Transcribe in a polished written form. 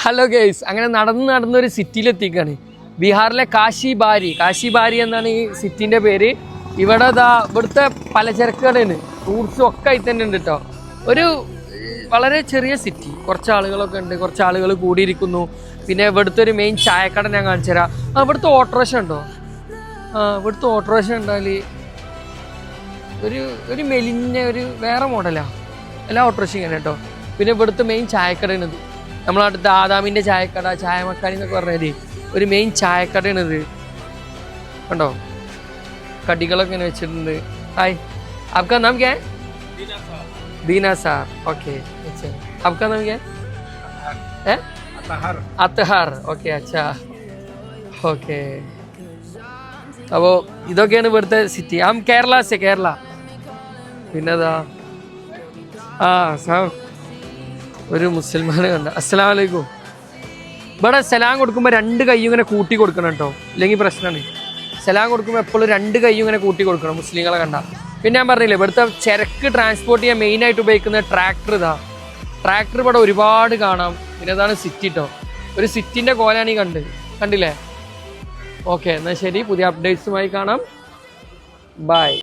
Hello guys, അങ്ങനെ നടന്നൊരു സിറ്റിയിലെത്തിക്കാണ്. ബീഹാറിലെ കാശിബാരി എന്നാണ് ഈ സിറ്റിൻ്റെ പേര്. ഇവിടുത്തെ പലചരക്ക് കടയാണ്, ഫ്രൂട്ട്സും ഒക്കെ ആയി തന്നെ ഉണ്ട് കേട്ടോ. ഒരു വളരെ ചെറിയ സിറ്റി, കുറച്ച് ആളുകളൊക്കെ ഉണ്ട്, കുറച്ച് ആളുകൾ കൂടിയിരിക്കുന്നു. പിന്നെ ഇവിടുത്തെ ഒരു മെയിൻ ചായക്കട ഞാൻ കാണിച്ചു തരാം. ഇവിടുത്തെ ഓട്ടോറിക്ഷ ഉണ്ടോ? ഇവിടുത്തെ ഓട്ടോറിക്ഷ ഉണ്ടാൽ ഒരു മെലിഞ്ഞ ഒരു വേറെ മോഡലാണ്. എല്ലാ ഓട്ടോറിക്ഷ ഇങ്ങനെ കേട്ടോ. പിന്നെ ഇവിടുത്തെ മെയിൻ ചായക്കടയാണിത്. നമ്മളടുത്ത് ആദാമിൻ്റെ ചായക്കട, ചായമക്കാനി എന്നൊക്കെ പറഞ്ഞാൽ ഒരു മെയിൻ ചായക്കടയാണിത് കണ്ടോ. കടികളൊക്കെ ഇങ്ങനെ വെച്ചിട്ടുണ്ട്. ഹായ്, आपका नाम क्या है? दीना सार. ओके, अच्छा. आपका नाम क्या है? അത്തഹാർ. ഓക്കെ, അച്ഛാ. ഓക്കെ, അപ്പോൾ ഇതൊക്കെയാണ് ഇവിടുത്തെ സിറ്റി. കേരള. പിന്നെതാ ഒരു മുസൽമാനെ കണ്ട. അസ്സലാമു അലൈക്കും. ഇവിടെ സലാം കൊടുക്കുമ്പോൾ 2 കൈയും ഇങ്ങനെ കൂട്ടി കൊടുക്കണം കേട്ടോ, ഇല്ലെങ്കിൽ പ്രശ്നമാണ്. സലാം കൊടുക്കുമ്പോൾ എപ്പോഴും 2 കൈയും ഇങ്ങനെ കൂട്ടി കൊടുക്കണം മുസ്ലിങ്ങളെ കണ്ട. പിന്നെ ഞാൻ പറഞ്ഞില്ലേ, ഇവിടുത്തെ ചരക്ക് ട്രാൻസ്പോർട്ട് ചെയ്യാൻ മെയിനായിട്ട് ഉപയോഗിക്കുന്ന ട്രാക്ടർ ഇവിടെ ഒരുപാട് കാണാം. പിന്നെ അതാണ് സിറ്റി കേട്ടോ. ഒരു സിറ്റിൻ്റെ കോലാണ് ഈ കണ്ടില്ലേ. ഓക്കെ, എന്നാൽ ശരി, പുതിയ അപ്ഡേറ്റ്സുമായി കാണാം. ബൈ.